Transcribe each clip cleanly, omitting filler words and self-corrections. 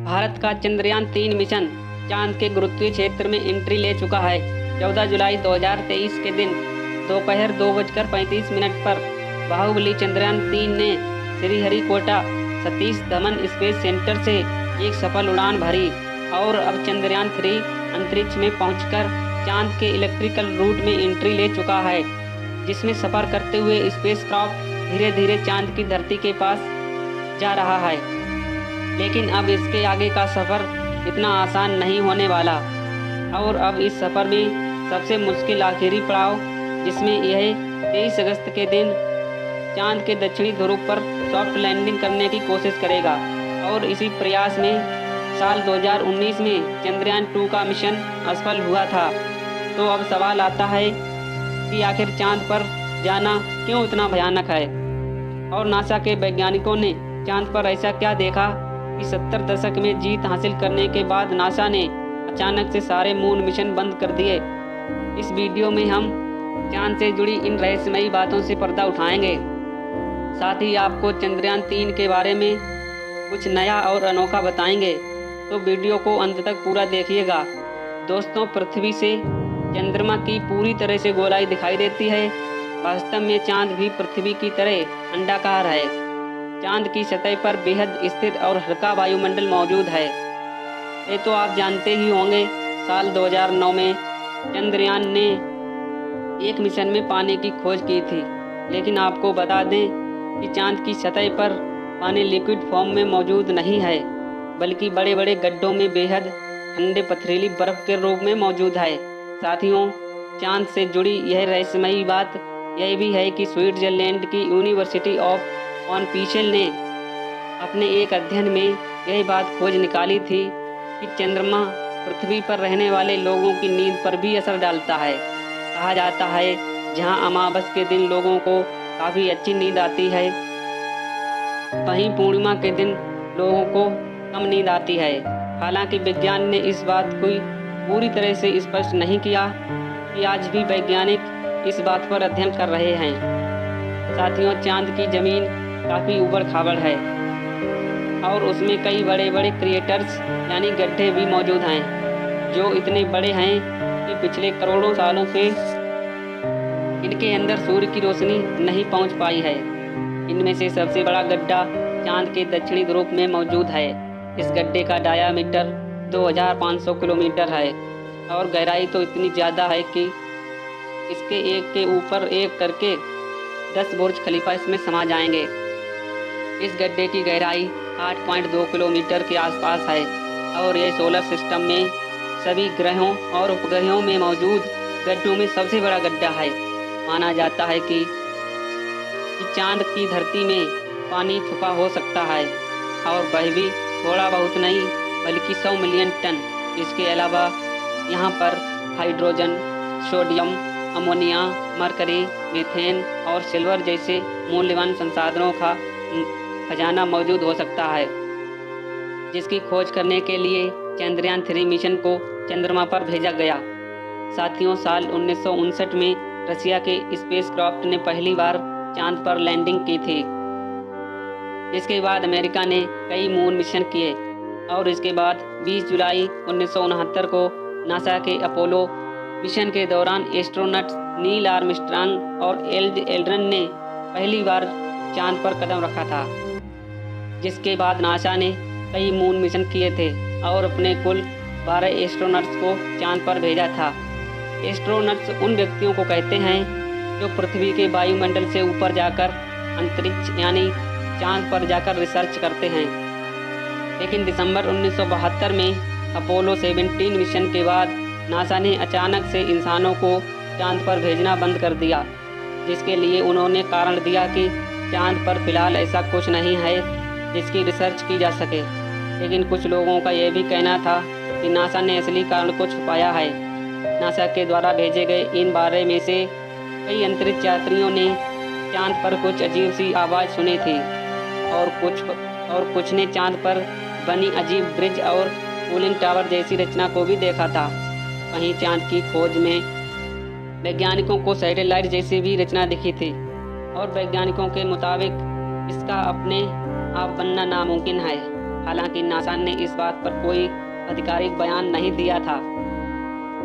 भारत का चंद्रयान-3 मिशन चांद के गुरुत्वीय क्षेत्र में एंट्री ले चुका है। 14 जुलाई 2023 के दिन दोपहर 2:35 पर बाहुबली चंद्रयान-3 ने श्रीहरिकोटा सतीश धवन स्पेस सेंटर से एक सफल उड़ान भरी और अब चंद्रयान-3 अंतरिक्ष में पहुंचकर चांद के इलेक्ट्रिकल रूट में एंट्री ले चुका है, जिसमें सफ़र करते हुए स्पेसक्राफ्ट धीरे धीरे चांद की धरती के पास जा रहा है। लेकिन अब इसके आगे का सफ़र इतना आसान नहीं होने वाला और अब इस सफ़र में सबसे मुश्किल आखिरी पड़ाव, जिसमें यह 23 अगस्त के दिन चांद के दक्षिणी ध्रुव पर सॉफ्ट लैंडिंग करने की कोशिश करेगा। और इसी प्रयास में साल 2019 में चंद्रयान-2 का मिशन असफल हुआ था। तो अब सवाल आता है कि आखिर चांद पर जाना क्यों इतना भयानक है और नासा के वैज्ञानिकों ने चांद पर ऐसा क्या देखा कि 70 दशक में जीत हासिल करने के बाद नासा ने अचानक से सारे मून मिशन बंद कर दिए। इस वीडियो में हम चांद से जुड़ी इन रहस्यमयी बातों से पर्दा उठाएंगे। साथ ही आपको चंद्रयान-3 के बारे में कुछ नया और अनोखा बताएंगे, तो वीडियो को अंत तक पूरा देखिएगा। दोस्तों, पृथ्वी से चंद्रमा की पूरी तरह से गोलाई दिखाई देती है। वास्तव में चांद भी पृथ्वी की तरह अंडाकार है। चांद की सतह पर बेहद स्थिर और हल्का वायुमंडल मौजूद है। ये तो आप जानते ही होंगे। साल 2009 में चंद्रयान ने एक मिशन में पानी की खोज की थी, लेकिन आपको बता दें कि चांद की सतह पर पानी लिक्विड फॉर्म में मौजूद नहीं है, बल्कि बड़े बड़े गड्ढों में बेहद ठंडे पथरीली बर्फ के रूप में मौजूद है। साथियों, चांद से जुड़ी यह रहस्यमयी बात यह भी है कि स्विट्जरलैंड की यूनिवर्सिटी ऑफ ऑनपीशल ने अपने एक अध्ययन में यह बात खोज निकाली थी कि चंद्रमा पृथ्वी पर रहने वाले लोगों की नींद पर भी असर डालता है। कहा जाता है जहां अमावस के दिन लोगों को काफ़ी अच्छी नींद आती है, वहीं पूर्णिमा के दिन लोगों को कम नींद आती है। हालांकि विज्ञान ने इस बात को पूरी तरह से स्पष्ट नहीं किया कि आज भी वैज्ञानिक इस बात पर अध्ययन कर रहे हैं। साथियों, चांद की ज़मीन काफ़ी ऊबड़ खाबड़ है और उसमें कई बड़े बड़े क्रिएटर्स यानी गड्ढे भी मौजूद हैं, जो इतने बड़े हैं कि पिछले करोड़ों सालों से इनके अंदर सूर्य की रोशनी नहीं पहुंच पाई है। इनमें से सबसे बड़ा गड्ढा चांद के दक्षिणी ध्रुव में मौजूद है। इस गड्ढे का डायामीटर 2500 किलोमीटर है और गहराई तो इतनी ज़्यादा है कि इसके एक के ऊपर एक करके 10 बुर्ज खलीफा इसमें समा जाएंगे। इस गड्ढे की गहराई 8.2 किलोमीटर के आसपास है और यह सोलर सिस्टम में सभी ग्रहों और उपग्रहों में मौजूद गड्ढों में सबसे बड़ा गड्ढा है। माना जाता है कि चांद की धरती में पानी छुपा हो सकता है और वह भी थोड़ा बहुत नहीं बल्कि 100 मिलियन टन। इसके अलावा यहाँ पर hydrogen, sodium, ammonia, mercury, methane और सिल्वर जैसे मूल्यवान संसाधनों का खजाना मौजूद हो सकता है, जिसकी खोज करने के लिए चंद्रयान-3 मिशन को चंद्रमा पर भेजा गया। साथियों, साल 1959 में रसिया के स्पेसक्राफ्ट ने पहली बार चांद पर लैंडिंग की थी। इसके बाद अमेरिका ने कई मून मिशन किए और इसके बाद 20 जुलाई 1969 को नासा के अपोलो मिशन के दौरान एस्ट्रोनॉट्स नील आर्मस्ट्रांग और एल्ड एल्ड्रिन ने पहली बार चांद पर कदम रखा था। जिसके बाद नासा ने कई मून मिशन किए थे और अपने कुल 12 एस्ट्रोनॉट्स को चांद पर भेजा था। एस्ट्रोनॉट्स उन व्यक्तियों को कहते हैं जो पृथ्वी के वायुमंडल से ऊपर जाकर अंतरिक्ष यानी चांद पर जाकर रिसर्च करते हैं। लेकिन दिसंबर 1972 में अपोलो 17 मिशन के बाद नासा ने अचानक से इंसानों को चांद पर भेजना बंद कर दिया, जिसके लिए उन्होंने कारण दिया कि चांद पर फिलहाल ऐसा कुछ नहीं है जिसकी रिसर्च की जा सके। लेकिन कुछ लोगों का यह भी कहना था कि नासा ने असली कारण को छुपाया है। नासा के द्वारा भेजे गए इन 12 में से कई अंतरिक्ष यात्रियों ने चांद पर कुछ अजीब सी आवाज़ सुनी थी और कुछ ने चांद पर बनी अजीब ब्रिज और कूलिंग टावर जैसी रचना को भी देखा था। वहीं चांद की खोज में वैज्ञानिकों को सैटेलाइट जैसी भी रचना दिखी थी और वैज्ञानिकों के मुताबिक इसका अपने आप बनना नामुमकिन है। हालांकि नासा ने इस बात पर कोई आधिकारिक बयान नहीं दिया था,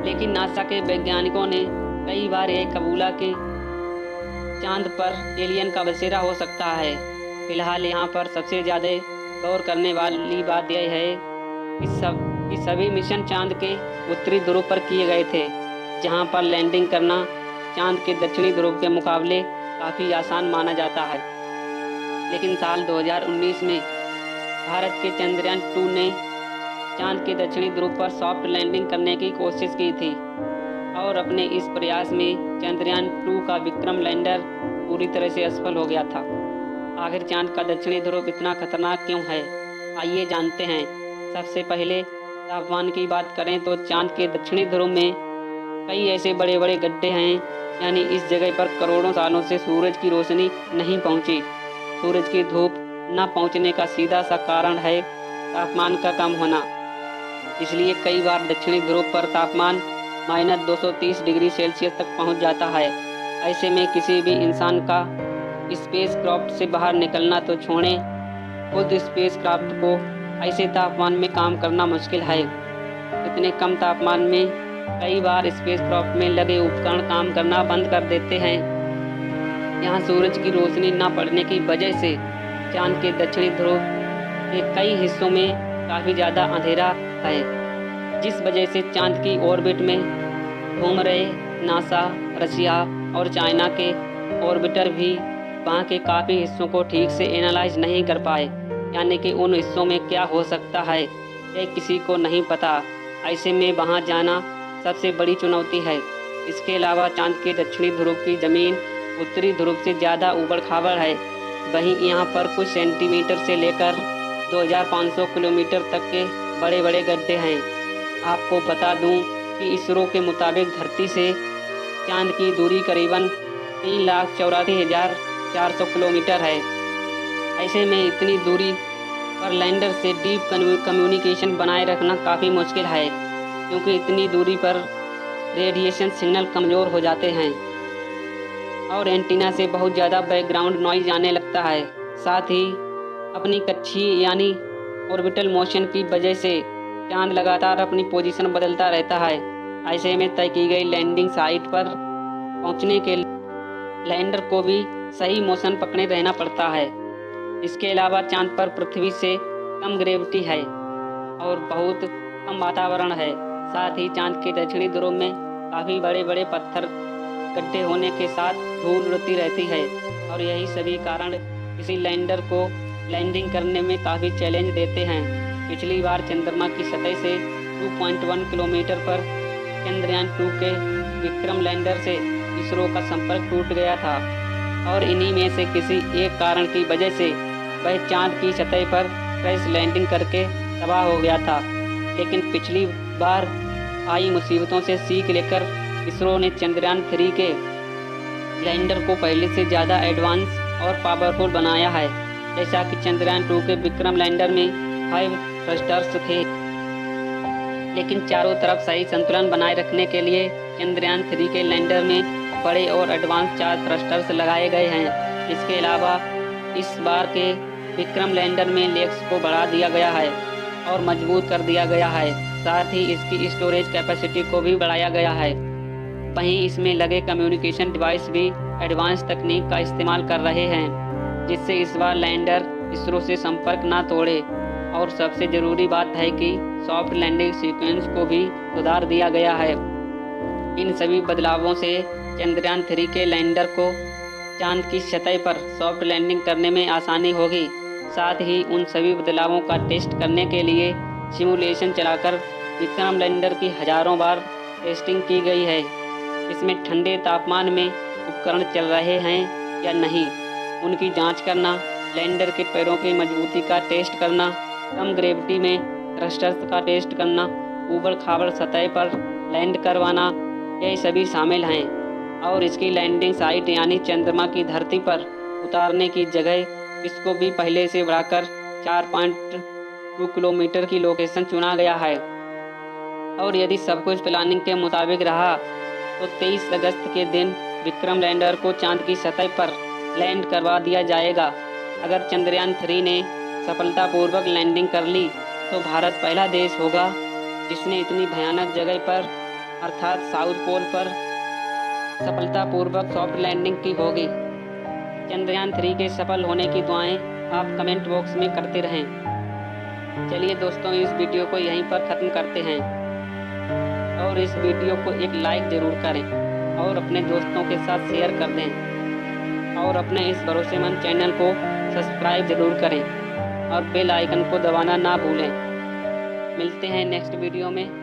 लेकिन नासा के वैज्ञानिकों ने कई बार यह कबूला कि चांद पर एलियन का बसेरा हो सकता है। फिलहाल यहाँ पर सबसे ज़्यादा गौर करने वाली बात यह है कि सभी मिशन चांद के उत्तरी ध्रुव पर किए गए थे, जहाँ पर लैंडिंग करना चांद के दक्षिणी ध्रुव के मुकाबले काफ़ी आसान माना जाता है। लेकिन साल 2019 में भारत के चंद्रयान 2 ने चांद के दक्षिणी ध्रुव पर सॉफ्ट लैंडिंग करने की कोशिश की थी और अपने इस प्रयास में चंद्रयान 2 का विक्रम लैंडर पूरी तरह से असफल हो गया था। आखिर चांद का दक्षिणी ध्रुव इतना खतरनाक क्यों है, आइए जानते हैं। सबसे पहले तापमान की बात करें तो चांद के दक्षिणी ध्रुव में कई ऐसे बड़े बड़े गड्ढे हैं, यानी इस जगह पर करोड़ों सालों से सूरज की रोशनी नहीं पहुंची। सूरज की धूप न पहुंचने का सीधा सा कारण है तापमान का कम होना। इसलिए कई बार दक्षिणी ध्रुव पर तापमान -230 डिग्री सेल्सियस तक पहुंच जाता है। ऐसे में किसी भी इंसान का स्पेस क्राफ्ट से बाहर निकलना तो छोड़ें, खुद स्पेस क्राफ्ट को ऐसे तापमान में काम करना मुश्किल है। इतने कम तापमान में कई बार स्पेस क्राफ्ट में लगे उपकरण काम करना बंद कर देते हैं। यहाँ सूरज की रोशनी न पड़ने की वजह से चांद के दक्षिणी ध्रुव के कई हिस्सों में काफ़ी ज़्यादा अंधेरा है, जिस वजह से चांद की ऑर्बिट में घूम रहे नासा, रशिया और चाइना के ऑर्बिटर भी वहाँ के काफ़ी हिस्सों को ठीक से एनालाइज नहीं कर पाए, यानी कि उन हिस्सों में क्या हो सकता है यह किसी को नहीं पता। ऐसे में वहाँ जाना सबसे बड़ी चुनौती है। इसके अलावा चांद के दक्षिणी ध्रुव की ज़मीन उत्तरी ध्रुव से ज़्यादा ऊबड़-खाबड़ है। वहीं यहाँ पर कुछ सेंटीमीटर से लेकर 2500 किलोमीटर तक के बड़े बड़े गड्ढे हैं। आपको बता दूं कि इसरो के मुताबिक धरती से चांद की दूरी करीबन 3,84,400 किलोमीटर है। ऐसे में इतनी दूरी पर लैंडर से डीप कम्युनिकेशन बनाए रखना काफ़ी मुश्किल है, क्योंकि इतनी दूरी पर रेडिएशन सिग्नल कमज़ोर हो जाते हैं और एंटीना से बहुत ज़्यादा बैकग्राउंड नॉइज आने लगता है। साथ ही अपनी कक्षीय यानी ऑर्बिटल मोशन की वजह से चांद लगातार अपनी पोजीशन बदलता रहता है। ऐसे में तय की गई लैंडिंग साइट पर पहुंचने के लैंडर को भी सही मोशन पकड़े रहना पड़ता है। इसके अलावा चांद पर पृथ्वी से कम ग्रेविटी है और बहुत कम वातावरण है। साथ ही चांद के दक्षिणी ध्रुव में काफ़ी बड़े बड़े पत्थर गड्ढे होने के साथ धूल उड़ती रहती है और यही सभी कारण किसी लैंडर को लैंडिंग करने में काफ़ी चैलेंज देते हैं। पिछली बार चंद्रमा की सतह से 2.1 किलोमीटर पर चंद्रयान 2 के विक्रम लैंडर से इसरो का संपर्क टूट गया था और इन्हीं में से किसी एक कारण की वजह से वह चांद की सतह पर क्रैश लैंडिंग करके तबाह हो गया था। लेकिन पिछली बार आई मुसीबतों से सीख लेकर इसरो ने चंद्रयान 3 के लैंडर को पहले से ज़्यादा एडवांस और पावरफुल बनाया है। जैसा कि चंद्रयान 2 के विक्रम लैंडर में 5 थ्रस्टर्स थे, लेकिन चारों तरफ सही संतुलन बनाए रखने के लिए चंद्रयान 3 के लैंडर में बड़े और एडवांस 4 थ्रस्टर्स लगाए गए हैं। इसके अलावा इस बार के विक्रम लैंडर में लेग्स को बढ़ा दिया गया है और मजबूत कर दिया गया है। साथ ही इसकी स्टोरेज कैपेसिटी को भी बढ़ाया गया है। वहीं इसमें लगे कम्युनिकेशन डिवाइस भी एडवांस तकनीक का इस्तेमाल कर रहे हैं, जिससे इस बार लैंडर इसरो से संपर्क ना तोड़े। और सबसे ज़रूरी बात है कि सॉफ्ट लैंडिंग सीक्वेंस को भी सुधार दिया गया है। इन सभी बदलावों से चंद्रयान 3 के लैंडर को चांद की सतह पर सॉफ्ट लैंडिंग करने में आसानी होगी। साथ ही उन सभी बदलावों का टेस्ट करने के लिए सिमुलेशन चलाकर विक्रम लैंडर की हज़ारों बार टेस्टिंग की गई है। इसमें ठंडे तापमान में उपकरण चल रहे हैं या नहीं, उनकी जांच करना, लैंडर के पैरों की मजबूती का टेस्ट करना, कम ग्रेविटी में थ्रस्टर्स का टेस्ट करना, ऊबड़ खाबड़ सतह पर लैंड करवाना, ये सभी शामिल हैं। और इसकी लैंडिंग साइट यानी चंद्रमा की धरती पर उतारने की जगह इसको भी पहले से बढ़ाकर 4.2 किलोमीटर की लोकेशन चुना गया है। और यदि सब कुछ प्लानिंग के मुताबिक रहा तो 23 अगस्त के दिन विक्रम लैंडर को चांद की सतह पर लैंड करवा दिया जाएगा। अगर चंद्रयान 3 ने सफलतापूर्वक लैंडिंग कर ली तो भारत पहला देश होगा जिसने इतनी भयानक जगह पर अर्थात साउथ पोल पर सफलतापूर्वक सॉफ्ट लैंडिंग की होगी। चंद्रयान 3 के सफल होने की दुआएं आप कमेंट बॉक्स में करते रहें। चलिए दोस्तों, इस वीडियो को यहीं पर ख़त्म करते हैं और इस वीडियो को एक लाइक ज़रूर करें और अपने दोस्तों के साथ शेयर कर दें और अपने इस भरोसेमंद चैनल को सब्सक्राइब ज़रूर करें और बेल आइकन को दबाना ना भूलें। मिलते हैं नेक्स्ट वीडियो में।